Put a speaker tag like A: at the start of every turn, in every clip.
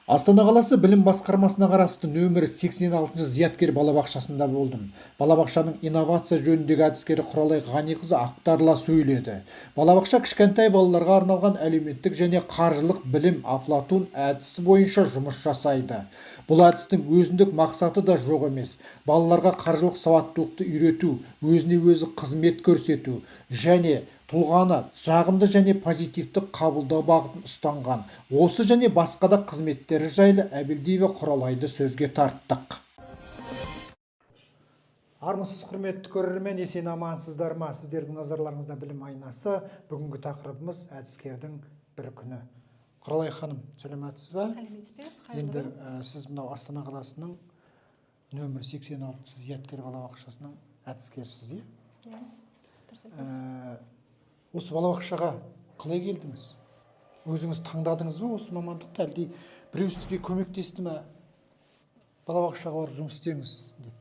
A: Астана қаласы білім басқармасына қарасты нөмірі 86 зияткер балабақшасында болдым. Балабақшаның инновация жөніндегі әдіскері Құралай Ғаниқызы ақтарыла сөйледі. Балабақша кішкентай балаларға арналған әлеуметтік және қаржылық білім Афлатун әдісі бойынша жұмыс жасайды. Бұл әдістің өзіндік мақсаты да жоқ емес. Балаларға қаржылық сауаттылықты үйрету, өзіне өзі қызмет көрсету және тұлғаны жағымды және позитивті қабылдау бағытын ұстанған. Осы және басқа да қызметтері жайлы Әбілдиева Құралайды сөзге тарттық. Армысыз құрметті көрермен, есен амансыздар ма? Сіздердің назарларыңызда білім айнасы. Бүгінгі тақырыбымыз әдіскердің бір күні. Құралай ханым, сәлеметсіз ба?
B: Сәлеметсіз бе?
A: Енді сіз мынау Астана қаласының нөмір 86 зияткер балабақшасының әдіскерісіз, иә?
B: Иә, дұрыс айтасыз.
A: Осы балабақшаға қалай келдіңіз? Өзіңіз таңдадыңыз ба осы мамандықты, әлде біреу сізге көмектесті ме? Балабақшаға барып жұмыс істеңіз деп.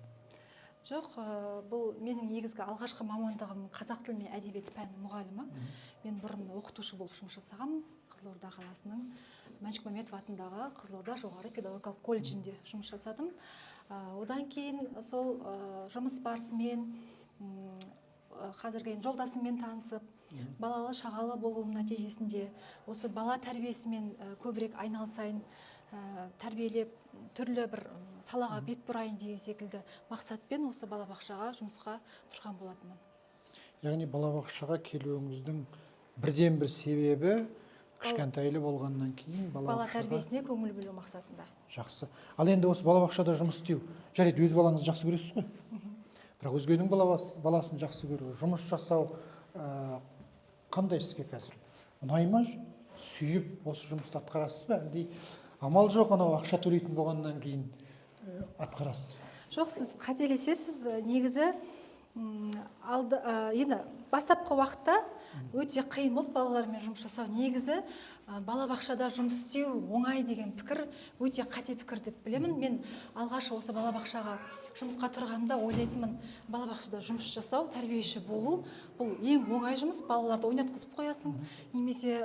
B: Жоқ, бұл менің негізгі алғашқы мамандығым қазақ тілі мен әдебиеті пәні мұғалімі. Мен бұрын оқытушы болып жұмыс жасағам. Қызылорда қаласының Мәншүк Мәметов атындағы Қызылорда жоғары педагогикалық колледжінде жұмыс жасадым. Одан кейін сол жұмыс барысымен қазіргі жолдасыммен танысып, балалы шағалы болуым нәтижесінде осы бала тәрбиесімен көбірек айналысайын, тәрбиелеп түрлі бір салаға бет бұрайын деген секілді мақсатпен осы балабақшаға жұмысқа тұрған болатынмын.
A: Яғни балабақшаға келуіңіздің бірден бір себебі кішкентайлы болғаннан кейін
B: бала тәрбиесіне көңіл бөлу мақсатында.
A: Жақсы. Ал енді осы балабақшада жұмыс істеу, жарайды, өз балаңызды жақсы көресіз ғой? Бірақ өзгенің баласын жақсы көру, жұмыс жасау қандай сізге қазір? Ұнай ма? Сүйіп осы жұмысты атқарасыз ба? Әлде амал жоқ, анау ақша төлейтін болғаннан кейін атқарасыз ба?
B: Жоқ, сіз қателесесіз. Негізі енді бастапқы уақытта өте қиын болды балалармен жұмыс жасау. Негізі балабақшада жұмыс істеу оңай деген пікір өте қате пікір деп білемін. Мен алғаш осы балабақшаға жұмысқа тұрғанда ойлайтынмын, балабақшада жұмыс жасау, тәрбиеші болу, бұл ең оңай жұмыс. Балаларды ойнатқызып қоясың, немесе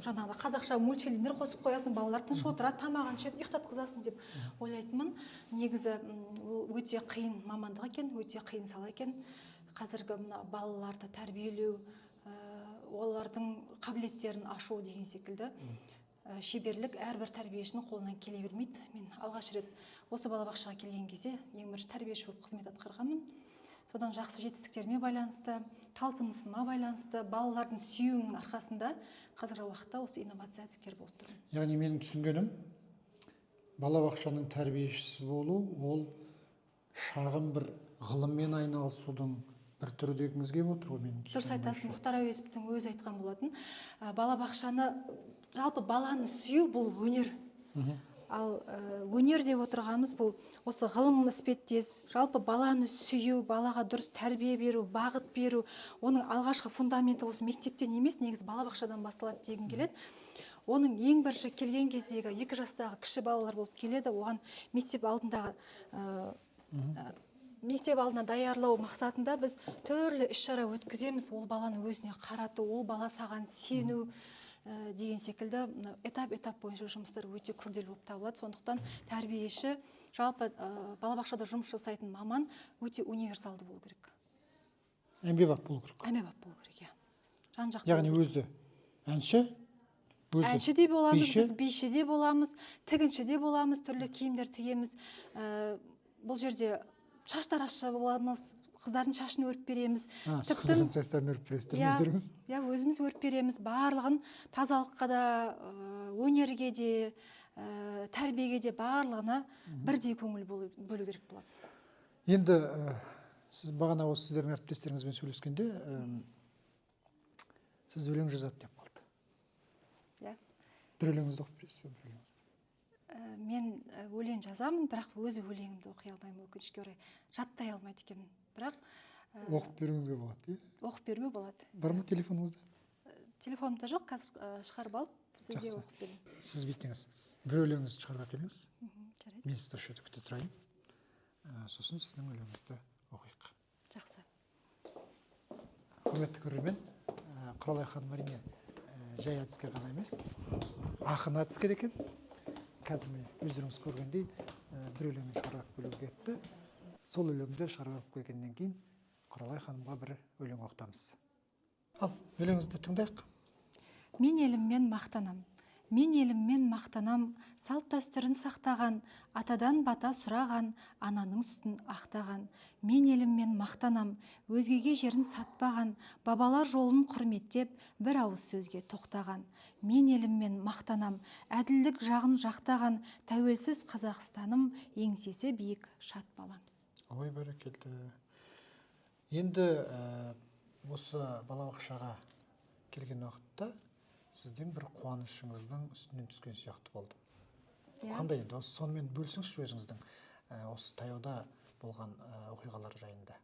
B: жаңағыда қазақша мультфильмдер қосып қоясың, балалар тыныш отырады, тамағын ішеді, ұйықтатқызасың деп ойлайтынмын. Негізі өте қиын мамандық екен, өте қиын сала екен. Қазіргі балаларды тәрбиелеу, олардың қабілеттерін ашу деген секілді шеберлік әрбір тәрбиешінің қолынан келе бермейді. Мен алғаш рет осы балабақшаға келген кезде ең бірінші тәрбиеші болып қызмет атқарғанмын. Содан жақсы жетістіктеріме байланысты, талпынысыма байланысты, балалардың сүюінің арқасында қазіргі уақытта осы инновация әдіскері болып тұрмын.
A: Яғни менің түсінгенім, балабақшаның тәрбиешісі болу, ол шағын бір ғылыммен айналысудың бір түрі дегіңізге отыр ғой?
B: Дұрыс айтасыз, Мұхтар Әуезовтің өзі айтқан болатын. Балабақшаны, жалпы баланы сүю бұл өнер. Ал өнер деп отырғанымыз бұл осы ғылым іспеттес, жалпы баланы сүю, балаға дұрыс тәрбие беру, бағыт беру, оның алғашқы фундаменті осы мектептен емес, негізі балабақшадан басталады дегім келеді. Оның ең бірінші келген кездегі 2 жастағы кіші балалар болып келеді, оған мектеп алдына даярлау мақсатында біз түрлі іс-шара өткіземіз. Ол баланы өзіне қарату, ол бала саған сену деген секілді этап бойынша жұмыстар өте күрделі болып табылады. Сондықтан тәрбиеші, жалпы балабақшада жұмыс жасайтын маман өте универсалды болу керек.
A: Әмбебап болу керек.
B: Әмбебап болу керек, иә. Жан-жақты.
A: Яғни өзі әнші,
B: әнші де боламыз, біз биші де боламыз, тігінші де боламыз, түрлі киімдер тігеміз. Бұл жерде шаш таразшы боламыз, қыздардың шашын өріп береміз.
A: Қыздардың шаштарын өріп бересіздер өздеріңіз?
B: Иә, өзіміз өріп береміз. Барлығын тазалыққа да, өнерге де, тәрбиеге де барлығына бірдей көңіл бөлу керек болады.
A: Енді сіз бағана осы сіздердің әріптестеріңізбен сөйлескенде, сіз өлең жазады деп қалды.
B: Иә.
A: Бір өлеңіңізді оқып бересіз бе?
B: Мен өлең жазамын, бірақ өзі өлеңімді оқи алмаймын, өкінішке орай. Жаттай алмайды екенмін. Бірақ
A: оқып беруіңізге болады, иә?
B: Оқып беруіме болады.
A: Бар ма телефоныңызда?
B: Телефонымда жоқ, қазір шығарып алып, сізге оқып берейін.
A: Сіз бүйтіңіз, бір өлеңіңізді шығарып әкеліңіз.
B: Жарайды.
A: Мен сізді осы жерде күте тұрайын. Сосын сіздің өлеңіңізді оқиық.
B: Жақсы.
A: Құрметті көрермен, Құралай ханым әрине жай әдіскер ғана емес, ақын әдіскер екен. қазір міне өздеріңіз көргендей бір өлеңін шығарып келуге кетті. Сол өлеңді шығарып келгеннен кейін Құралай ханымға бір өлең оқытамыз. Ал, өлеңіңізді тыңдайық.
B: Мен еліммен мақтанам. Мен еліммен мақтанам, салт дәстүрін сақтаған, атадан бата сұраған, ананың сүтін ақтаған. Мен еліммен мақтанам, өзгеге жерін сатпаған, бабалар жолын құрметтеп, бір ауыз сөзге тоқтаған. Мен еліммен мақтанам, әділдік жағын жақтаған, тәуелсіз Қазақстаным, еңсесі биік шат балаң.
A: Ой, бәрекелді. Енді осы балабақшаға келген уақытта сіздің бір қуанышыңыздың үстінен түскен сияқты болды. Қандай енді? Осы сонымен бөлсіңізші өзіңіздің осы таяуда болған оқиғалар жайында.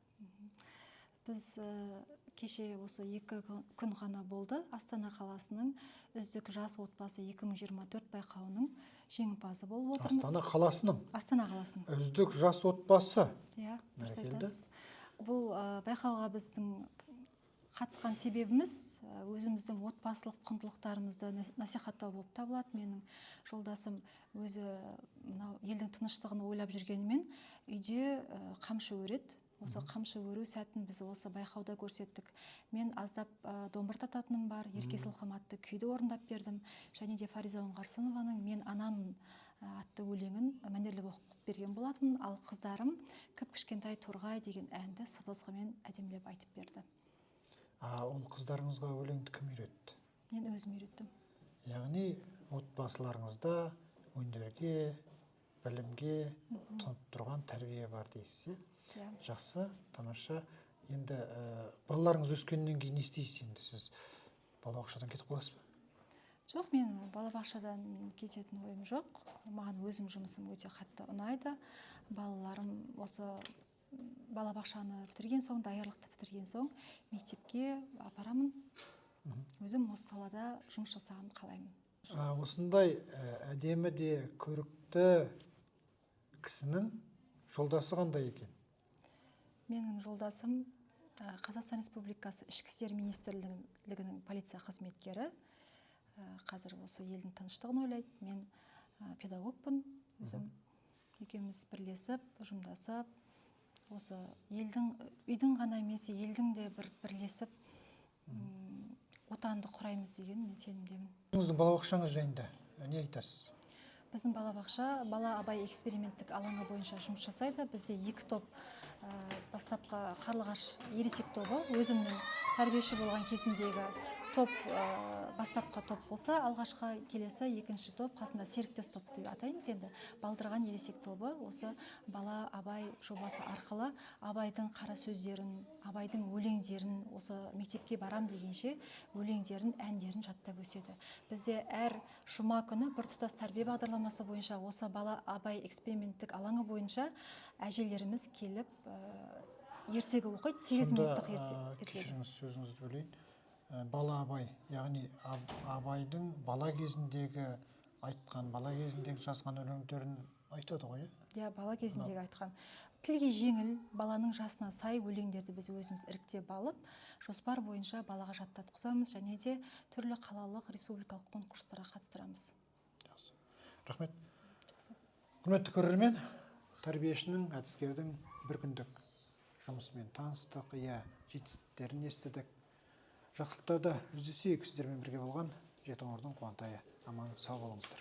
B: Біз кеше осы 2 күн ғана болды Астана қаласының үздік жас отбасы 2024 байқауының жеңімпазы болып отырмыз.
A: Астана қаласының үздік жас отбасы.
B: Иә, дұрыс айтасыз. Бұл байқауға біздің қатысқан себебіміз өзіміздің отбасылық құндылықтарымызды насихаттау болып табылады. Менің жолдасым өзі елдің тыныштығын ойлап жүргенімен үйде қамшы өреді. Осы қамшы өру сәтін біз осы байқауда көрсеттік. Мен аздап домбыра тартатыным бар, Ерке Сылқым атты күйді орындап бердім. Және де Фариза Оңғарсынованың Мен анамын атты өлеңін мәнерлеп оқып берген болатынмын. Ал қыздарым Кіп-кішкентай торғай деген әнді сыбызғымен әдемілеп айтып берді.
A: Ол қыздарыңызға өлеңді кім үйретті?
B: Мен өзім үйреттім.
A: Яғни отбасыларыңызда өнерге, білімге тұнып тұрған тәрбие бар дейсіз. Жақсы, тамаша. Енді балаларыңыз өскеннен кейін не істейсіз енді? Сіз балабақшадан кетіп қаласыз ба?
B: Жоқ, мен балабақшадан кететін ойым жоқ. Маған өзім жұмысым өте қатты ұнайды. Балаларым осы балабақшаны бітірген соң, даярлықты бітірген соң мектепке апарамын. Өзім осы салада жұмыс жасағанды қалаймын.
A: Осындай әдемі де көрікті кісінің жолдасы қандай екен?
B: Менің жолдасым Қазақстан Республикасы Ішкі істер министрлігінің полиция қызметкері. Қазір осы елдің тыныштығын ойлайды. Мен педагогпын. Өзім екеуміз бірлесіп, ұжымдасып, осы үйдің ғана емес, елдің де бірлесіп отанды құраймыз деген мен сенімдемін.
A: Өзіңіздің балабақшаңыз жайында не айтасыз?
B: Біздің балабақша Бала Абай эксперименттік алаңы бойынша жұмыс жасайды. Бізде 2 топ, бастапқы Қарлығаш ересек тобы, өзімнің тәрбиеші болған кезімдегі топ, бастапқы топ болса, алғашқы келесі екінші топ, қасында серіктес топ деп атаймыз. Енді Балдырған ересек тобы осы Бала Абай жобасы арқылы Абайдың қара сөздерін, Абайдың өлеңдерін, осы мектепке барам дегенше өлеңдерін, әндерін жаттап өседі. Бізде әр жұма күні біртұтас тәрбие бағдарламасы бойынша осы Бала Абай эксперименттік алаңы бойынша әжелеріміз келіп ертегі оқиды, 8 минуттық ертегі.
A: Кешіріңіз, сөзіңізді бөлейін. Бала Абай, яғни Абайдың бала кезіндегі айтқан, бала кезіндегі жазған өлеңдерін айтады ғой?
B: Иә, бала кезіндегі айтқан. Тілге жеңіл, баланың жасына сай өлеңдерді біз өзіміз іріктеп алып, жоспар бойынша балаға жаттатқызамыз және де түрлі қалалық республикалық конкурстарға қатыстырамыз.
A: Рахмет. Құрметті көрермен, тәрбиешінің, әдіскердің бір күндік жұмысымен таныстық, жетістіктерін естідік. Жақсылықтарда жүздесейік. Сіздермен бірге болған Жетіқоңырдың Қуантайы. Аман сау болыңыздар.